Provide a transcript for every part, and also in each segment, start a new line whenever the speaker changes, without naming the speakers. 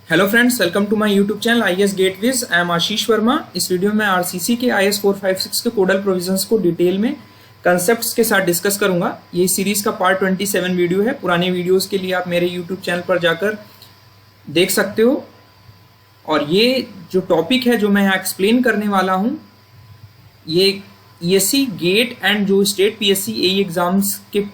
Hello friends, welcome to my YouTube channel IAS gateways. I am Ashish Verma. इस video में RCC के IAS 456 के codal provisions को detail में कंसेप्ट्स के साथ डिस्कस करूंगा। ये सीरीज का पार्ट 27 वीडियो है। पुराने वीडियोस के लिए आप मेरे यूट्यूब चैनल पर जाकर देख सकते हो। और ये जो टॉपिक है जो मैं यहाँ एक्सप्लेन करने वाला हूँ, ये ESC गेट एंड जो स्टेट PSC AE एग्जाम्स के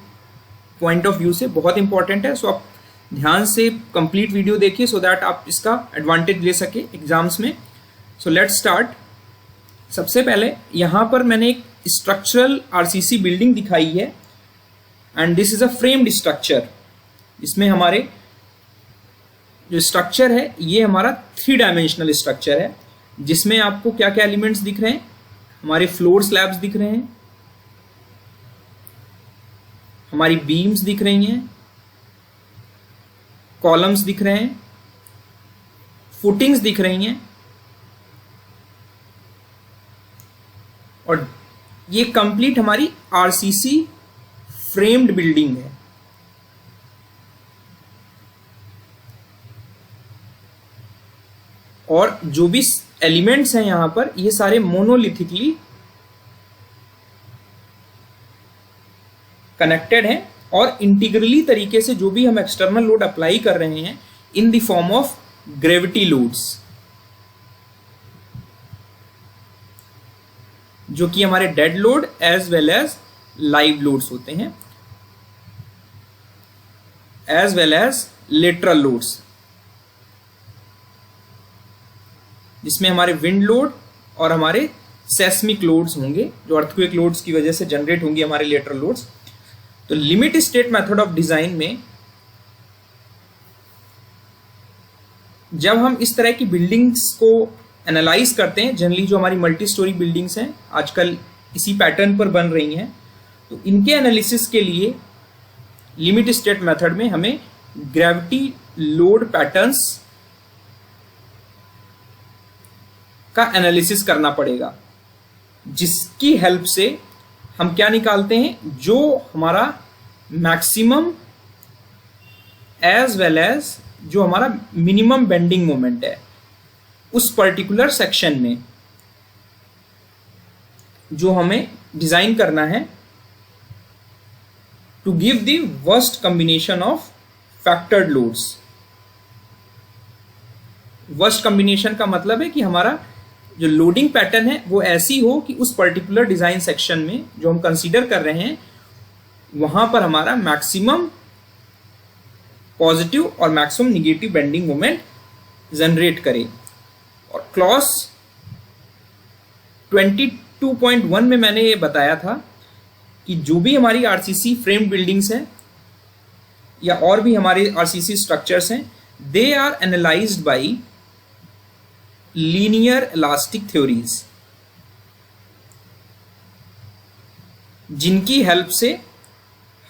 पॉइंट ऑफ व्यू से बहुत इंपॉर्टेंट है। सो आप ध्यान से कंप्लीट वीडियो देखिए सो दैट आप इसका एडवांटेज ले सके एग्जाम्स में। So let's start. सबसे पहले यहाँ पर मैंने एक स्ट्रक्चरल RCC बिल्डिंग दिखाई है and this is a framed structure. इसमें हमारे जो स्ट्रक्चर है ये हमारा 3 डायमेंशनल स्ट्रक्चर है, जिसमें आपको क्या क्या एलिमेंट्स दिख रहे हैं। हमारे फ्लोर स्लैब्स दिख रहे हैं, हमारी बीम्स दिख रही हैं, कॉलम्स दिख रहे हैं, फुटिंग्स दिख रही हैं, और ये कंप्लीट हमारी RCC फ्रेम्ड बिल्डिंग है। और जो भी एलिमेंट्स हैं यहां पर, ये सारे मोनोलिथिकली कनेक्टेड हैं और इंटीग्रली तरीके से जो भी हम एक्सटर्नल लोड अप्लाई कर रहे हैं in the form of gravity loads, जो कि हमारे dead load as well as live loads होते हैं, as well as lateral loads, जिसमें हमारे विंड लोड और हमारे सेस्मिक लोड्स होंगे, जो अर्थक्वेक लोड्स की वजह से जनरेट होंगी हमारे लेटरल लोड्स। तो limit state method of design में जब हम इस तरह की बिल्डिंग्स को एनालाइज करते हैं, जनरली जो हमारी मल्टी स्टोरी बिल्डिंग्स हैं आजकल इसी पैटर्न पर बन रही हैं, तो इनके एनालिसिस के लिए लिमिट स्टेट मेथड में हमें ग्रेविटी लोड पैटर्न्स का एनालिसिस करना पड़ेगा, जिसकी हेल्प से हम क्या निकालते हैं, जो हमारा मैक्सिमम एज वेल एज जो हमारा मिनिमम बेंडिंग मोमेंट है उस पर्टिकुलर सेक्शन में जो हमें डिजाइन करना है to give the worst combination of factored loads. Worst combination का मतलब है कि हमारा जो लोडिंग पैटर्न है वो ऐसी हो कि उस पर्टिकुलर डिजाइन सेक्शन में जो हम कंसीडर कर रहे हैं वहां पर हमारा मैक्सिमम पॉजिटिव और maximum negative bending moment generate करे। और क्लॉज 22.1 में मैंने ये बताया था कि जो भी हमारी RCC फ्रेम बिल्डिंग्स हैं या और भी हमारे RCC स्ट्रक्चर्स हैं, they are analysed by linear elastic theories, जिनकी हेल्प से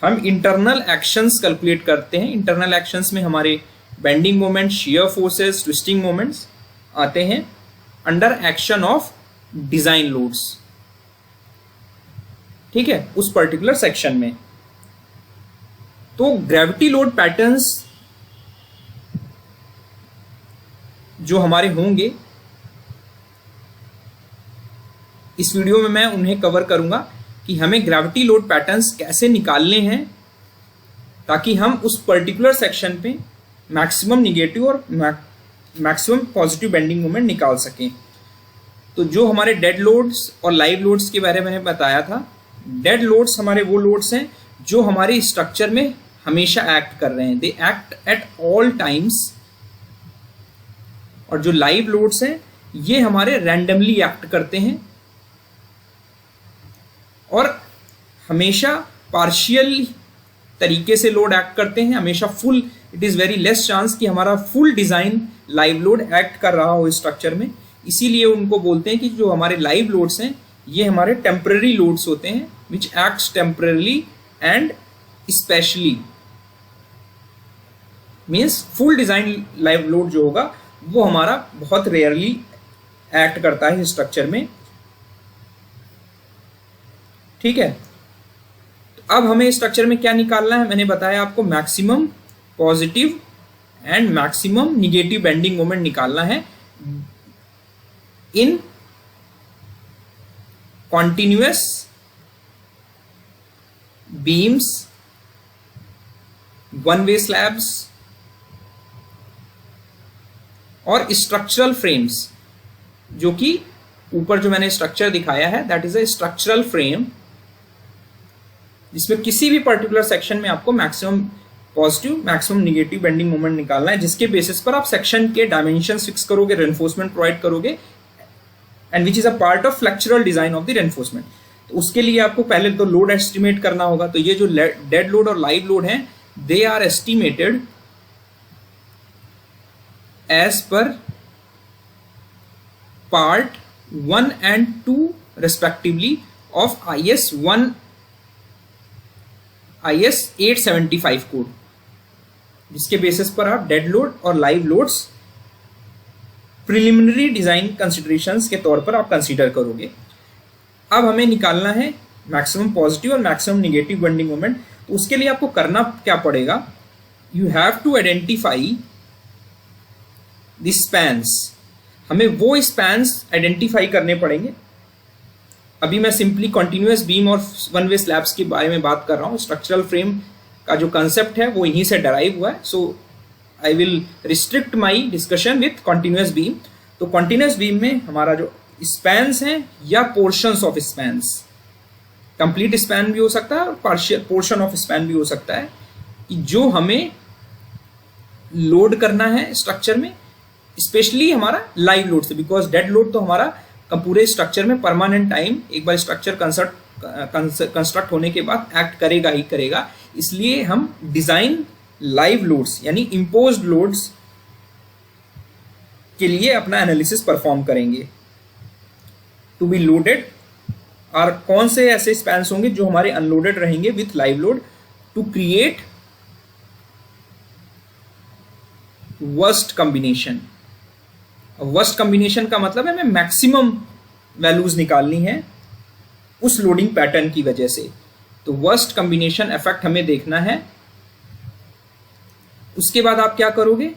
हम इंटरनल एक्शंस कैलकुलेट करते हैं। इंटरनल एक्शंस में हमारे bending moment, shear forces, twisting moments आते हैं under action of design loads, ठीक है, उस पर्टिकुलर सेक्शन में। तो ग्रेविटी लोड पैटर्न्स जो हमारे होंगे इस वीडियो में मैं उन्हें कवर करूंगा कि हमें ग्रेविटी लोड पैटर्न्स कैसे निकालने हैं ताकि हम उस पर्टिकुलर सेक्शन पे मैक्सिमम निगेटिव और मैक्सिमम पॉजिटिव बेंडिंग मोमेंट निकाल सकें। तो जो हमारे डेड लोड्स और लाइव लोड्स के बारे में मैंने बताया था, डेड लोड्स हमारे वो लोड्स हैं जो हमारे स्ट्रक्चर में हमेशा एक्ट कर रहे हैं, they act at all times. और जो लाइव लोड्स हैं ये हमारे रैंडमली एक्ट करते हैं और हमेशा पार्शियल तरीके से लोड एक्ट करते हैं। हमेशा full, it is very less chance कि हमारा full design live load act कर रहा हो स्ट्रक्चर में। इसीलिए उनको बोलते हैं कि जो हमारे लाइव लोड्स हैं ये हमारे टेम्पररी लोड्स होते हैं, which acts temporary and specially, means full design live load जो होगा वो हमारा बहुत रेयरली एक्ट करता है स्ट्रक्चर में, ठीक है। तो अब हमें स्ट्रक्चर में क्या निकालना है, मैंने बताया आपको maximum positive and maximum negative bending moment निकालना है in continuous beams, one way slabs और स्ट्रक्चरल फ्रेम्स। जो कि ऊपर जो मैंने स्ट्रक्चर दिखाया है that is a structural frame, जिसमें किसी भी पर्टिकुलर सेक्शन में आपको maximum positive maximum negative bending moment निकालना है, जिसके बेसिस पर आप सेक्शन के डायमेंशंस फिक्स करोगे, रेनफोर्समेंट प्रोवाइड करोगे, and which is a part of flexural design of the reinforcement. तो उसके लिए आपको पहले तो लोड एस्टिमेट करना होगा। तो ये जो डेड लोड और लाइव लोड है they are estimated as per part 1 and 2 respectively of IS 875 code, जिसके बेसिस पर आप डेड लोड और live loads preliminary design considerations के तौर पर आप कंसीडर करोगे। अब हमें निकालना है मैक्सिमम पॉजिटिव और मैक्सिमम निगेटिव बेंडिंग मोमेंट। तो उसके लिए आपको करना क्या पड़ेगा, you have to identify the spans. हमें वो स्पैन्स आइडेंटिफाई करने पड़ेंगे। अभी मैं सिंपली कॉन्टिन्यूअस बीम और वन वे स्लैब्स के बारे में बात कर रहा हूँ। स्ट्रक्चरल फ्रेम का जो कंसेप्ट है वो यहीं से डराइव हुआ है। So I will restrict my discussion with continuous beam. तो कॉन्टिन्यूअस बीम में हमारा जो स्पैन्स हैं या portions of spans, complete span भी हो सकता है और पार्शियल पोर्शन ऑफ स्पैन भी हो सकता है, कि जो हमें लोड करना है स्ट्रक्चर में, स्पेशली हमारा लाइव लोड से। बिकॉज डेड लोड तो हमारा पूरे स्ट्रक्चर में परमानेंट टाइम एक बार स्ट्रक्चर कंस्ट्रक्ट होने के बाद एक्ट करेगा ही करेगा। इसलिए हम डिजाइन लाइव लोड्स यानी इम्पोज्ड लोड्स के लिए अपना एनालिसिस परफॉर्म करेंगे। टू बी लोडेड और कौन से ऐसे स्पैन्स होंगे जो हमारे अनलोडेड रहेंगे with live load, to create worst combination. Worst combination का मतलब है हमें मैक्सिमम वैल्यूज निकालनी है उस लोडिंग पैटर्न की वजह से। तो वर्स्ट कॉम्बिनेशन इफेक्ट हमें देखना है। उसके बाद आप क्या करोगे,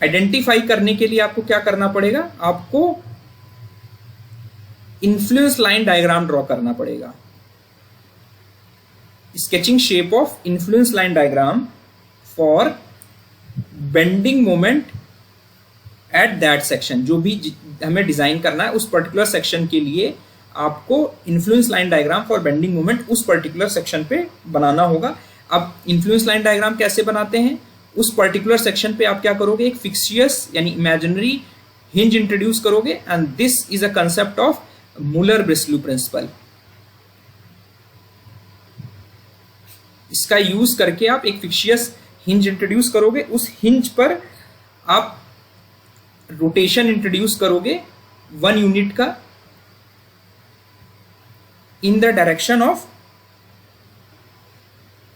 आइडेंटिफाई करने के लिए आपको क्या करना पड़ेगा, आपको इन्फ्लुएंस लाइन डायग्राम ड्रॉ करना पड़ेगा। Sketching shape of influence line diagram for bending moment at that section. जो भी हमें डिजाइन करना है उस पर्टिकुलर सेक्शन के लिए आपको influence line diagram for bending moment उस पर्टिकुलर सेक्शन पे बनाना होगा। अब इन्फ्लुएंस लाइन डायग्राम कैसे बनाते हैं, उस पर्टिकुलर सेक्शन पे आप क्या करोगे, एक फिक्सियस यानी इमेजिनरी हिंज इंट्रोड्यूस करोगे, and this is a concept of Muller Breslau principle. इसका यूज करके आप एक फिक्सियस हिंज इंट्रोड्यूस करोगे, उस हिंज पर आप रोटेशन इंट्रोड्यूस करोगे 1 यूनिट का in the direction of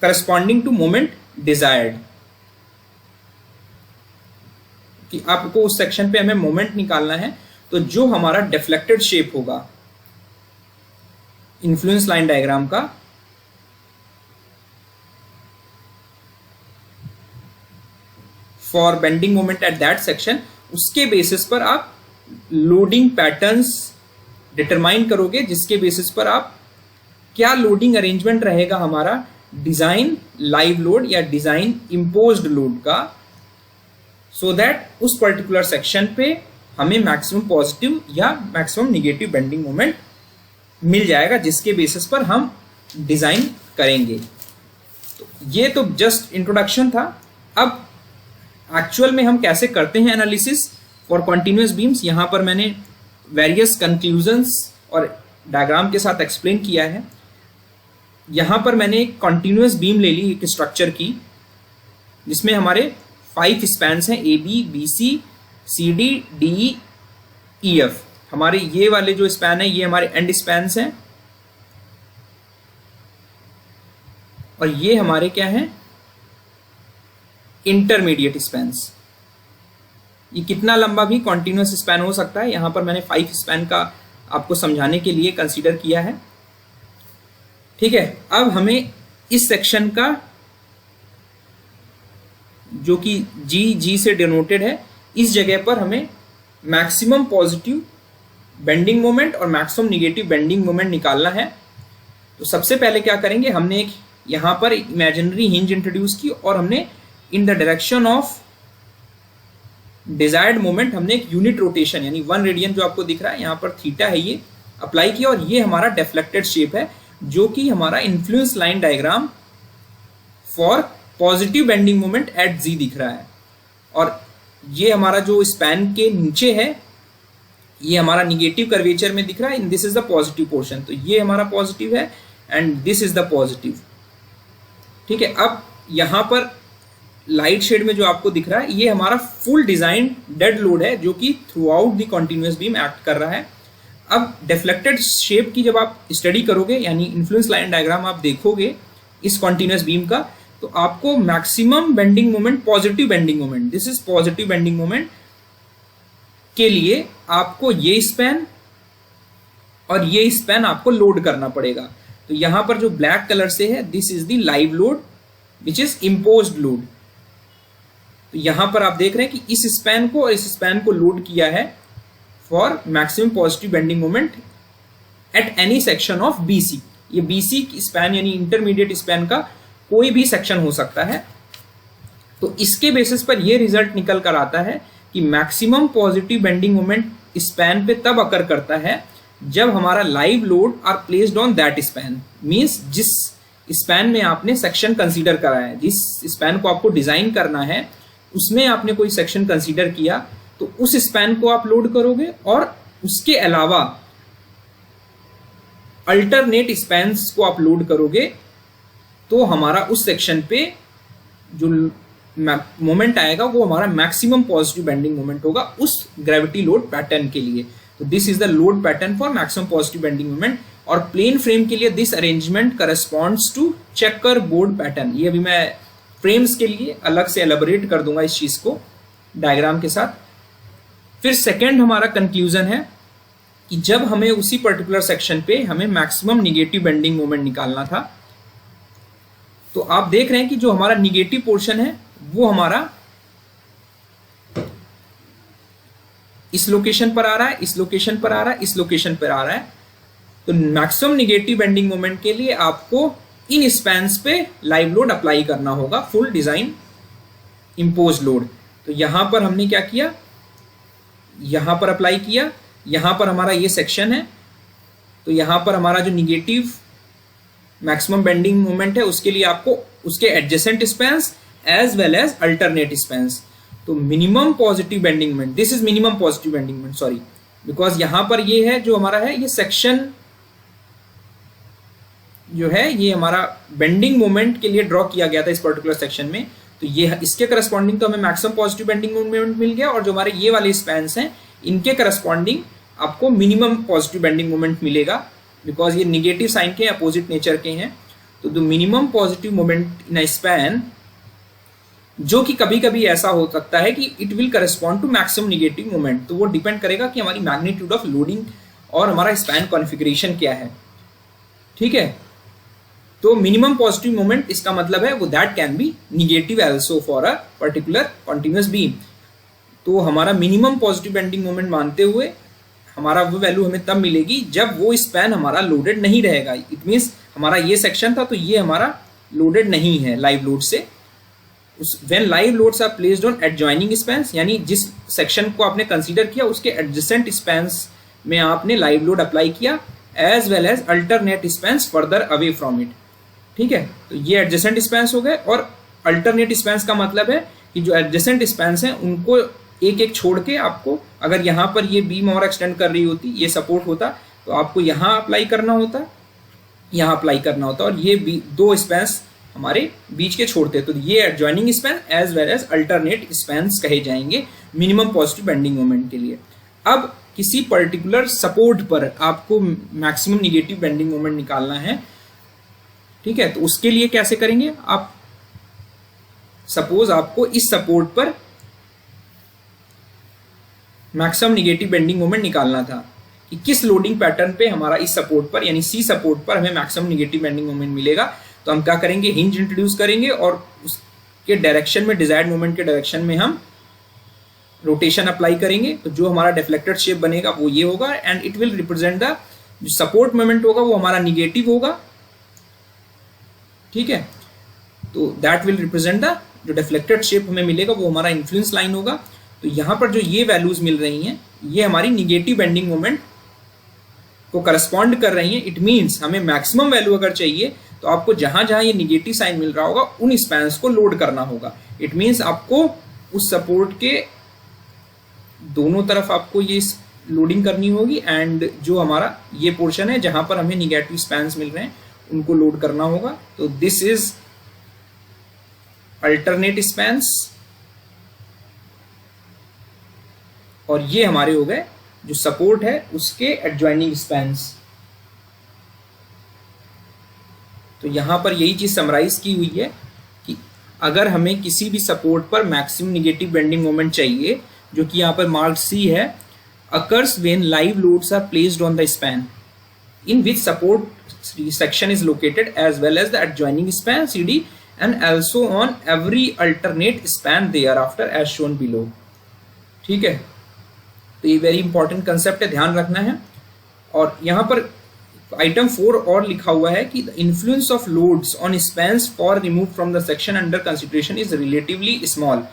corresponding to moment desired. कि आपको उस सेक्शन पे हमें मोमेंट निकालना है, तो जो हमारा डिफ्लेक्टेड शेप होगा इन्फ्लुएंस लाइन डायग्राम का, for bending moment at that section, उसके बेसिस पर आप लोडिंग पैटर्न्स डिटरमाइन करोगे, जिसके बेसिस पर आप क्या लोडिंग अरेंजमेंट रहेगा हमारा डिजाइन लाइव लोड या डिजाइन इम्पोज्ड लोड का, सो दैट उस पर्टिकुलर सेक्शन पे हमें मैक्सिमम पॉजिटिव या मैक्सिमम निगेटिव बेंडिंग मोमेंट मिल जाएगा, जिसके बेसिस पर हम डिजाइन करेंगे। तो ये तो जस्ट इंट्रोडक्शन था। अब एक्चुअल में हम कैसे करते हैं एनालिसिस फॉर कॉन्टिन्यूअस बीम्स, यहां पर मैंने वेरियस कंक्लूजन्स और डायग्राम के साथ एक्सप्लेन किया है। यहां पर मैंने एक कॉन्टिन्यूअस बीम ले ली एक स्ट्रक्चर की, जिसमें हमारे 5 स्पैन्स हैं, A B, B C, C D, D E, F. हमारे ये वाले जो स्पैन है ये हमारे एंड स्पैन्स हैं, और ये हमारे क्या हैं, इंटरमीडिएट स्पैन्स। ये कितना लंबा भी कॉन्टिन्यूअस स्पैन हो सकता है, यहां पर मैंने 5 स्पैन का आपको समझाने के लिए कंसीडर किया है। ठीक है, अब हमें इस सेक्शन का जो कि जी से डिनोटेड है, इस जगह पर हमें मैक्सिमम पॉजिटिव बेंडिंग मोमेंट और मैक्सिमम निगेटिव बेंडिंग मोमेंट निकालना है। तो सबसे पहले क्या करेंगे, हमने एक यहाँ पर इमेजिनरी हिंज इंट्रोड्यूस की और हमने इन the direction of desired moment हमने एक यूनिट रोटेशन यानी 1 रेडियन जो आपको दिख रहा है यहाँ पर थीटा है ये अप्लाई किया, और ये हमारा डेफ्लेक्टेड शेप है जो कि हमारा influence line diagram for positive bending moment at G दिख रहा है। और ये हमारा जो स्पैन के नीचे है ये हमारा निगेटिव कर्वेचर में दिख रहा है, this is the positive portion. तो ये हमारा पॉजिटिव है and this is the positive. ठीक है, अब यहाँ पर लाइट शेड में जो आपको दिख रहा है ये हमारा फुल डिजाइन डेड लोड है जो कि through out the continuous beam act कर रहा है। अब डिफ्लेक्टेड शेप की जब आप स्टडी करोगे यानी इन्फ्लुएंस लाइन डायग्राम आप देखोगे इस कॉन्टिन्यूअस बीम का, तो आपको maximum bending moment, positive bending moment, this is positive bending moment के लिए आपको ये स्पैन और ये स्पैन आपको लोड करना पड़ेगा। तो यहां पर जो ब्लैक कलर से है this is the live load which is imposed load. तो यहां पर आप देख रहे हैं कि इस स्पैन को और इस स्पैन को लोड किया है for maximum positive bending moment at any section of BC. ये बीसी स्पैन यानी इंटरमीडिएट स्पैन का कोई भी सेक्शन हो सकता है। तो इसके बेसिस पर यह रिजल्ट निकल कर आता है कि maximum positive bending moment span पे तब अकर करता है जब हमारा live load are placed on that span. Means जिस स्पैन में आपने सेक्शन कंसीडर करा है, जिस स्पैन को आपको डिजाइन करना है उसमें आपने कोई सेक्शन कंसीडर किया, तो उस स्पैन को आप लोड करोगे और उसके अलावा अल्टरनेट स्पैन्स को आप लोड करोगे, तो हमारा उस सेक्शन पे जो मोमेंट आएगा वो हमारा मैक्सिमम पॉजिटिव बेंडिंग मोमेंट होगा उस ग्रेविटी लोड पैटर्न के लिए। तो this is the load pattern for maximum positive bending moment. और प्लेन फ्रेम के लिए this arrangement corresponds to checkerboard pattern. ये अभी मैं फ्रेम्स के लिए अलग से एलेबोरेट कर दूंगा इस चीज को डायग्राम के साथ। फिर सेकेंड हमारा कंक्लूजन है कि जब हमें उसी पर्टिकुलर सेक्शन पे हमें मैक्सिमम निगेटिव बेंडिंग मोमेंट निकालना था, तो आप देख रहे हैं कि जो हमारा निगेटिव पोर्शन है वो हमारा इस लोकेशन पर आ रहा है, इस लोकेशन पर आ रहा है, इस लोकेशन पर आ रहा है। तो मैक्सिमम निगेटिव बेंडिंग मोमेंट के लिए आपको इन स्पैन्स पे लाइव लोड अप्लाई करना होगा, फुल डिजाइन इंपोज लोड। तो यहां पर हमने क्या किया, यहां पर अप्लाई किया, यहां पर हमारा ये सेक्शन है, तो यहां पर हमारा जो निगेटिव मैक्सिमम बेंडिंग मोमेंट है उसके लिए आपको उसके adjacent spans as well as alternate spans. तो minimum positive bending moment, this is minimum positive bending moment, sorry, because यहां पर ये है जो हमारा है, ये सेक्शन जो है ये हमारा बेंडिंग मोमेंट के लिए ड्रॉ किया गया था इस पर्टिकुलर सेक्शन में। तो ये इसके करस्पॉन्डिंग तो हमें मैक्सिमम पॉजिटिव बेंडिंग मोमेंट मिल गया, और जो हमारे ये वाले स्पैन्स हैं इनके करस्पॉन्डिंग आपको मिनिमम पॉजिटिव बेंडिंग मोमेंट मिलेगा, बिकॉज ये निगेटिव साइन के अपोजिट नेचर के हैं। तो the minimum positive moment in a span, जो कि कभी कभी ऐसा हो सकता है कि it will correspond to maximum negative moment, तो वो डिपेंड करेगा कि हमारी मैग्नीट्यूड ऑफ लोडिंग और हमारा स्पैन कॉन्फ़िगरेशन क्या है। ठीक है, तो मिनिमम पॉजिटिव मोमेंट इसका मतलब है वो that can be negative also for a particular continuous beam. तो हमारा मिनिमम पॉजिटिव बेंडिंग मोमेंट मानते हुए हमारा वो वैल्यू हमें तब मिलेगी जब वो स्पैन हमारा लोडेड नहीं रहेगा। इट मीन्स हमारा ये सेक्शन था तो ये हमारा लोडेड नहीं है लाइव लोड से। When live loads are placed on adjoining spans, यानी जिस सेक्शन को आपने कंसीडर किया उसके एडजेसेंट स्पैन्स में आपने लाइव लोड अप्लाई किया as well as alternate spans further away from it. ठीक है, तो ये एडजेसेंट स्पैन्स हो गए, और अल्टरनेट स्पैन्स का मतलब है कि जो एडजेसेंट स्पैन्स हैं उनको एक एक छोड़ के आपको, अगर यहाँ पर ये बीम और एक्सटेंड कर रही होती, ये सपोर्ट होता, तो आपको यहाँ अप्लाई करना होता, यहाँ अप्लाई करना होता, और ये दो स्पैन्स हमारे बीच के छोड़ते, तो ये adjoining span as well as alternate spans कहे जाएंगे मिनिमम पॉजिटिव बेंडिंग मोमेंट के लिए। अब किसी पर्टिकुलर सपोर्ट पर आपको मैक्सिमम निगेटिव बेंडिंग मोमेंट निकालना है, ठीक है, तो उसके लिए कैसे करेंगे आप, सपोज आपको इस सपोर्ट पर मैक्सिमम निगेटिव बेंडिंग मोमेंट निकालना था कि किस लोडिंग पैटर्न पे हमारा इस सपोर्ट पर यानी सी सपोर्ट पर हमें मैक्सिमम निगेटिव बेंडिंग मोमेंट मिलेगा। तो हम क्या करेंगे, हिंज इंट्रोड्यूस करेंगे और के डायरेक्शन में, डिजायर्ड मोमेंट के डायरेक्शन में हम रोटेशन अप्लाई करेंगे, तो जो हमारा डिफ्लेक्टेड शेप बनेगा वो ये होगा, and it will represent the, जो सपोर्ट मोमेंट होगा वो हमारा निगेटिव होगा, ठीक है। तो दैट विल रिप्रेजेंट द, जो डिफ्लेक्टेड शेप हमें मिलेगा वो हमारा इन्फ्लुएंस लाइन होगा। तो यहाँ पर जो ये वैल्यूज मिल रही हैं ये हमारी निगेटिव बेंडिंग मोमेंट को करस्पॉन्ड कर रही हैं। इट मीन्स हमें मैक्सिमम वैल्यू अगर चाहिए तो आपको जहां जहां ये निगेटिव साइन मिल रहा होगा उन स्पैन्स को लोड करना होगा। इट मीन्स आपको उस सपोर्ट के दोनों तरफ आपको ये लोडिंग करनी होगी, एंड जो हमारा ये पोर्शन है जहां पर हमें निगेटिव स्पैन्स मिल रहे हैं उनको लोड करना होगा। तो दिस इज अल्टरनेट स्पैन्स, और ये हमारे हो गए जो सपोर्ट है उसके एडजॉइनिंग स्पैन्स। तो यहां पर यही चीज समराइज की हुई है कि अगर हमें किसी भी सपोर्ट पर मैक्सिमम निगेटिव बेंडिंग मोमेंट चाहिए, जो कि यहां पर मार्क सी है, occurs when live loads are placed on the span in which support section is located, as well as the adjoining span CD, and also on every alternate span thereafter as shown below। ठीक है, तो ये very important concept है, ध्यान रखना है। और यहाँ पर आइटम 4 और लिखा हुआ है कि the influence of loads on spans for remove from the section under consideration is relatively small.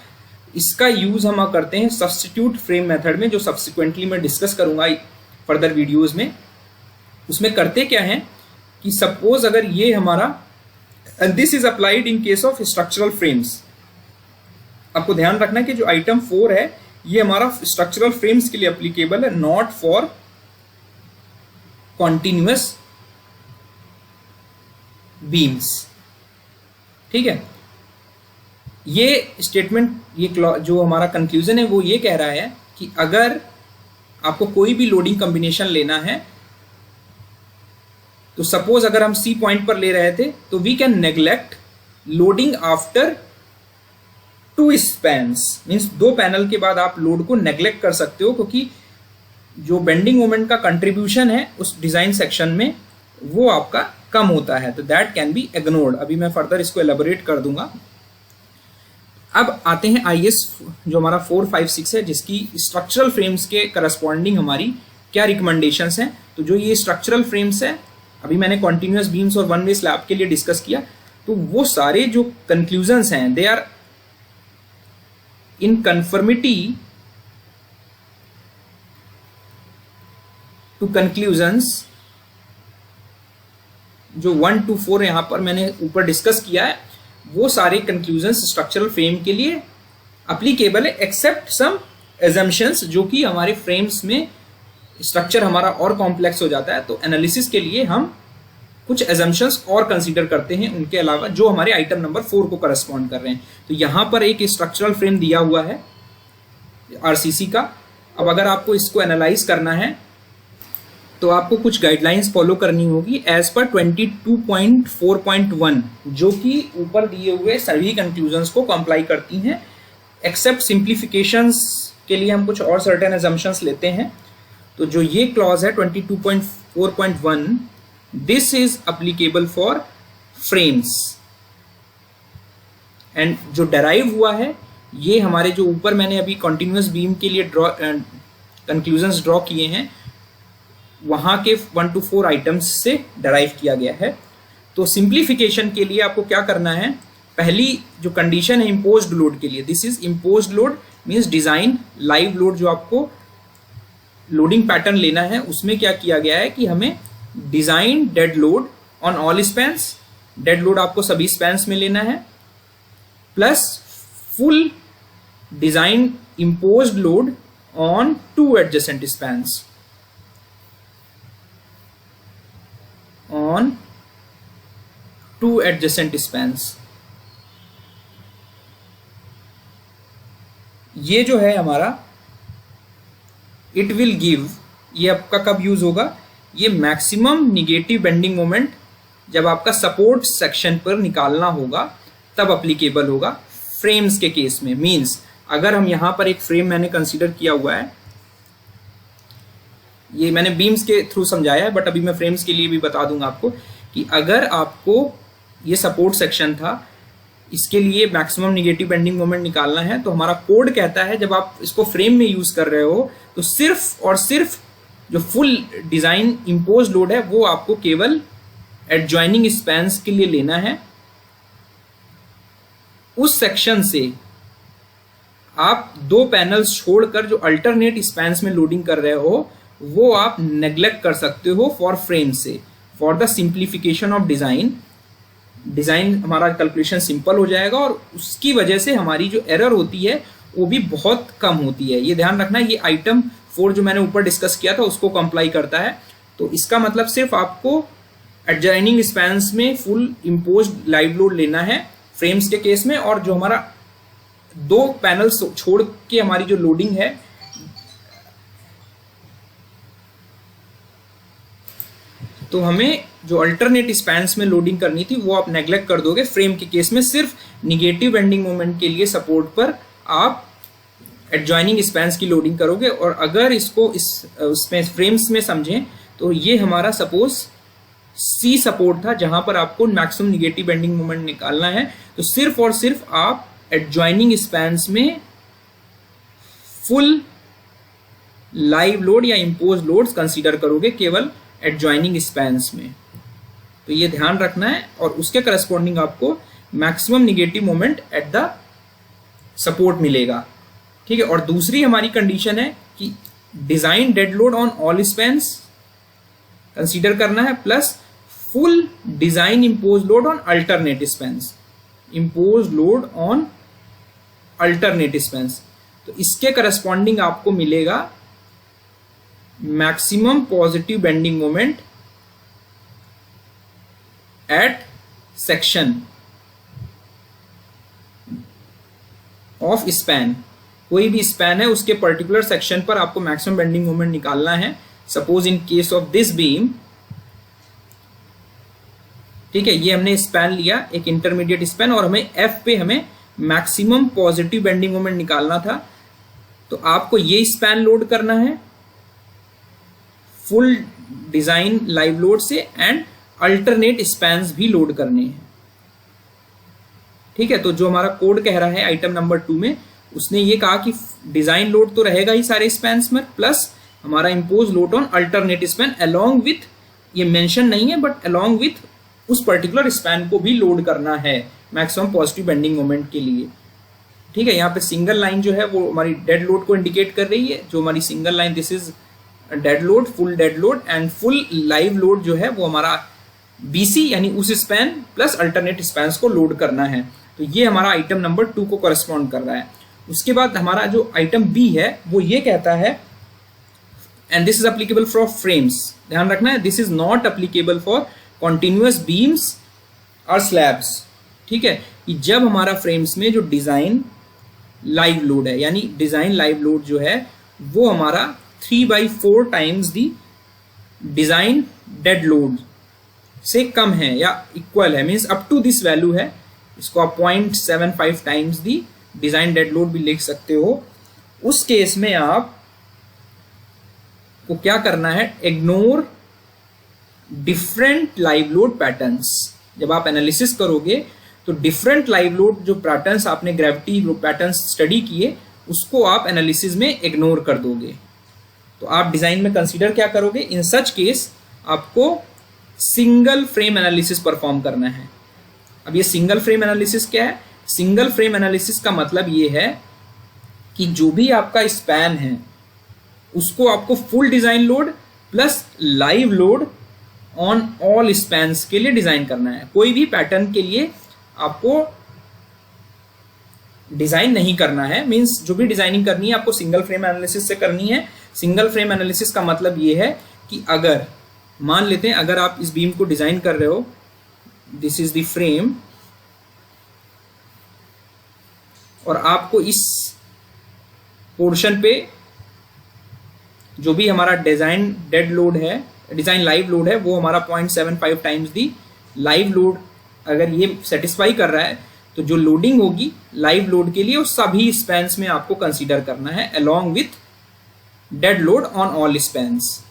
इसका यूज हम करते हैं सब्स्टिट्यूट फ्रेम मेथड में, जो सब्सिक्वेंटली मैं डिस्कस करूंगा फर्दर वीडियोज में। उसमें करते क्या है कि सपोज अगर ये हमारा, and this is applied in case of structural frames. आपको ध्यान रखना है कि जो आइटम 4 है ये हमारा स्ट्रक्चरल फ्रेम्स के लिए एप्लीकेबल है, नॉट फॉर कॉन्टिन्यूअस बीम्स। ठीक है, ये स्टेटमेंट, ये जो हमारा कंक्लूजन है वो ये कह रहा है कि अगर आपको कोई भी लोडिंग कॉम्बिनेशन लेना है, तो सपोज अगर हम सी पॉइंट पर ले रहे थे तो we can neglect loading after 2 spans, means 2 panel के बाद आप लोड को नेग्लेक्ट कर सकते हो, क्योंकि जो बेंडिंग मोमेंट का कंट्रीब्यूशन है उस डिजाइन सेक्शन में वो आपका कम होता है, तो दैट कैन बी इग्नोर्ड। अभी मैं फर्दर इसको एलेबोरेट कर दूंगा। अब आते हैं आईएस जो हमारा 456 है, जिसकी स्ट्रक्चरल फ्रेम्स के करस्पॉन्डिंग हमारी क्या रिकमेंडेशंस हैं। तो जो ये स्ट्रक्चरल फ्रेम्स है, अभी मैंने कॉन्टिन्यूअस बीम्स और वन वे स्लैब के लिए डिस्कस किया, तो वो सारे जो कंक्लूजन्स हैं they are in conformity to conclusions जो 1 to 4 यहां पर मैंने ऊपर डिस्कस किया है, वो सारे कंक्लूजन्स स्ट्रक्चरल फ्रेम के लिए अप्लीकेबल है, एक्सेप्ट सम एजम्पशंस, जो कि हमारे फ्रेम्स में स्ट्रक्चर हमारा और कॉम्प्लेक्स हो जाता है, तो एनालिसिस के लिए हम कुछ एजम्पशंस और कंसीडर करते हैं उनके अलावा, जो हमारे आइटम नंबर 4 को करस्पॉन्ड कर रहे हैं। तो यहां पर एक स्ट्रक्चरल फ्रेम दिया हुआ है आरसीसी का। अब अगर आपको इसको एनालाइज करना है तो आपको कुछ गाइडलाइंस फॉलो करनी होगी एज पर 22.4.1, जो कि ऊपर दिए हुए सभी कंक्लूजन्स को कंप्लाई करती हैं, एक्सेप्ट सिंप्लीफिकेशंस के लिए हम कुछ और सर्टेन एजम्पशंस लेते हैं। तो जो ये क्लॉज है 22.4.1, this is applicable for frames, and जो डेराइव हुआ है ये हमारे जो ऊपर मैंने अभी कॉन्टिन्यूअस बीम के लिए कंक्लूजन्स ड्रॉ किए हैं, वहां के 1 to 4 आइटम्स से डेराइव किया गया है। तो सिंप्लीफिकेशन के लिए आपको क्या करना है, पहली जो कंडीशन है इम्पोज्ड लोड के लिए, this is imposed load means design live load. जो आपको लोडिंग पैटर्न लेना है उसमें क्या किया गया है कि हमें design dead load on all spans, dead load आपको सभी स्पैन्स में लेना है, plus full design imposed load on 2 adjacent spans, on 2 adjacent spans। ये जो है हमारा इट विल गिव, ये आपका कब यूज होगा, ये मैक्सिमम निगेटिव बेंडिंग मोमेंट जब आपका सपोर्ट सेक्शन पर निकालना होगा तब अप्लीकेबल होगा फ्रेम्स के केस में। मींस अगर हम यहां पर एक फ्रेम मैंने कंसीडर किया हुआ है, ये मैंने बीम्स के थ्रू समझाया है बट अभी मैं फ्रेम्स के लिए भी बता दूंगा आपको कि अगर आपको ये सपोर्ट सेक्शन था इसके लिए मैक्सिमम निगेटिव बेंडिंग मोमेंट निकालना है। तो हमारा कोड कहता है जब आप इसको फ्रेम में यूज कर रहे हो तो सिर्फ और सिर्फ जो फुल डिजाइन इम्पोज लोड है वो आपको केवल एडजॉइनिंग स्पैन्स के लिए लेना है। उस सेक्शन से आप दो पैनल्स छोड़कर जो अल्टरनेट स्पैन्स में लोडिंग कर रहे हो वो आप नेग्लेक्ट कर सकते हो फॉर फ्रेम से, for the simplification of design हमारा कैलकुलेशन सिंपल हो जाएगा और उसकी वजह से हमारी जो एरर होती है वो भी बहुत कम होती है। ये ध्यान रखना, ये आइटम 4 जो मैंने ऊपर डिस्कस किया था उसको कंप्लाई करता है। तो इसका मतलब सिर्फ आपको एडजॉइनिंग स्पैन्स में फुल इम्पोज्ड लाइव लोड लेना है फ्रेम्स के केस में, और जो हमारा दो पैनल्स छोड़ के हमारी जो लोडिंग है तो हमें जो अल्टरनेट स्पैन्स में लोडिंग करनी थी वो आप नेग्लेक्ट कर दोगे। फ्रेम के केस में सिर्फ निगेटिव बेंडिंग मोमेंट के लिए सपोर्ट पर आप एडजॉइनिंग स्पैन्स की लोडिंग करोगे। और अगर इसको इसमें फ्रेम्स में समझें तो ये हमारा सपोज सी सपोर्ट था जहां पर आपको मैक्सिमम निगेटिव बेंडिंग मोमेंट निकालना है। तो सिर्फ और सिर्फ आप एडजॉइनिंग स्पैन्स में फुल लाइव लोड या इम्पोज लोड्स कंसीडर करोगे केवल एडजॉइनिंग स्पैन्स में। तो ये ध्यान रखना है और उसके करस्पॉन्डिंग आपको maximum negative moment at the support मिलेगा। ठीक है, और दूसरी हमारी कंडीशन है कि design dead load on all spans consider करना है plus full design impose load on alternate spans, impose load on alternate spans. तो इसके करस्पॉन्डिंग आपको मिलेगा maximum positive bending moment eight section of span. कोई भी स्पैन है उसके पर्टिकुलर सेक्शन पर आपको मैक्सिमम बेंडिंग मोमेंट निकालना है। Suppose in case of this beam, ठीक है, ये हमने स्पैन लिया एक इंटरमीडिएट स्पैन और हमें एफ पे हमें मैक्सिमम पॉजिटिव बेंडिंग मोमेंट निकालना था। तो आपको ये स्पैन लोड करना है फुल डिजाइन लाइव लोड से एंड अल्टरनेट स्पैन्स भी लोड करने हैं। ठीक है, तो जो हमारा कोड कह रहा है आइटम नंबर 2 में, उसने ये कहा कि डिजाइन लोड तो रहेगा ही सारे स्पैन्स में प्लस हमारा impose load on alternate span along with, ये मेंशन नहीं है बट अलोंग विथ उस पर्टिकुलर स्पैन को भी लोड करना है मैक्सिमम पॉजिटिव बेंडिंग मोमेंट के लिए। ठीक है, यहाँ पे सिंगल लाइन जो है वो हमारी डेड लोड को इंडिकेट कर रही है। जो हमारी single line, this is dead load, full dead load and full live load जो है वो हमारा बीसी यानी उस स्पैन प्लस अल्टरनेट स्पैन्स को लोड करना है। तो ये हमारा आइटम नंबर 2 को करस्पॉन्ड कर रहा है। उसके बाद हमारा जो आइटम बी है वो ये कहता है and this is applicable for frames, ध्यान रखना है, this is not applicable for continuous beams और स्लैब्स। ठीक है, कि जब हमारा फ्रेम्स में जो डिजाइन लाइव लोड है यानी डिजाइन लाइव लोड जो है वो हमारा 3/4 times the design dead load से कम है या इक्वल है, means up to this value है, इसको आप 0.75 times the design dead load भी लिख सकते हो। उस केस में आप को क्या करना है, ignore different live load patterns. जब आप एनालिसिस करोगे तो डिफरेंट लाइव लोड जो पैटर्न्स आपने ग्रेविटी पैटर्न्स स्टडी किए उसको आप एनालिसिस में इग्नोर कर दोगे। तो आप डिजाइन में कंसीडर क्या करोगे, इन सच केस आपको सिंगल फ्रेम एनालिसिस परफॉर्म करना है। अब ये सिंगल फ्रेम एनालिसिस क्या है, सिंगल फ्रेम एनालिसिस का मतलब ये है कि जो भी आपका स्पैन है उसको आपको full design load plus live load on all spans के लिए डिजाइन करना है। कोई भी पैटर्न के लिए आपको डिजाइन नहीं करना है, मींस जो भी डिजाइनिंग करनी है आपको सिंगल फ्रेम एनालिसिस से करनी है। सिंगल फ्रेम एनालिसिस का मतलब ये है कि अगर मान लेते हैं अगर आप इस बीम को डिजाइन कर रहे हो, दिस इज द फ्रेम, और आपको इस पोर्शन पे जो भी हमारा डिजाइन डेड लोड है, डिजाइन लाइव लोड है, वो हमारा 0.75 टाइम्स दी लाइव लोड अगर ये सेटिस्फाई कर रहा है तो जो लोडिंग होगी लाइव लोड के लिए वो सभी स्पैन्स में आपको कंसीडर करना है along with dead load on all spans,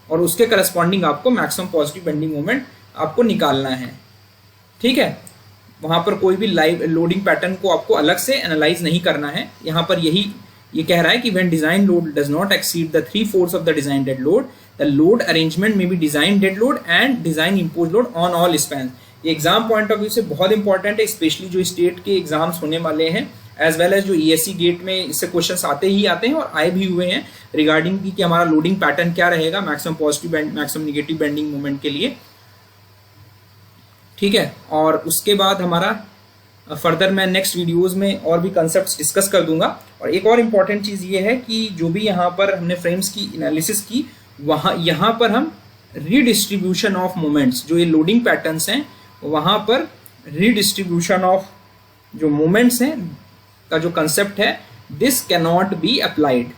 और उसके करस्पॉन्डिंग आपको मैक्सिमम पॉजिटिव बेंडिंग मोमेंट आपको निकालना है। ठीक है, वहां पर कोई भी लाइव लोडिंग पैटर्न को आपको अलग से एनालाइज नहीं करना है। यहाँ पर ये कह रहा है कि when design load does not exceed the 3/4 of the design dead load, the load arrangement may be design dead load and design imposed load on all spans। ये एग्जाम पॉइंट ऑफ व्यू से बहुत important है, specially जो state के exams होने वाले हैं as well as जो ESE गेट में इससे क्वेश्चंस आते ही आते हैं और आए भी हुए हैं रिगार्डिंग कि हमारा लोडिंग पैटर्न क्या रहेगा maximum positive band maximum negative bending moment के लिए। ठीक है, और उसके बाद हमारा फर्दर मैं नेक्स्ट वीडियोस में और भी कंसेप्ट्स डिस्कस कर दूंगा। और एक और इम्पॉर्टेंट चीज़ ये है कि जो भी यहाँ पर हमने फ्रेम्स की एनालिसिस की यहाँ पर हम रीडिस्ट्रीब्यूशन ऑफ मोमेंट्स, जो ये लोडिंग पैटर्न्स हैं वहाँ पर रीडिस्ट्रीब्यूशन ऑफ जो मोमेंट्स हैं का जो कंसेप्ट है, this can not be applied.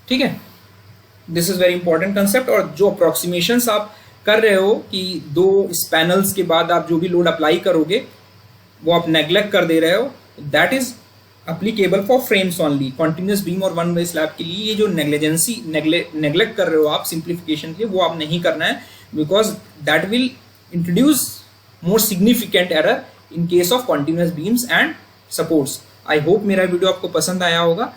ठीक है, this is very important concept. और जो अप्रोक्सीमेशंस आप कर रहे हो कि दो पैनल्स के बाद आप जो भी लोड अप्लाई करोगे वो आप नेग्लेक्ट कर दे रहे हो, that is applicable for frames only. Continuous beam और वन वे स्लैब के लिए ये जो नेग्लेक्ट कर रहे हो आप सिंप्लीफिकेशन के लिए, वो आप नहीं करना है, because that will introduce more significant error in case of continuous beams and supports. I hope मेरा वीडियो आपको पसंद आया होगा।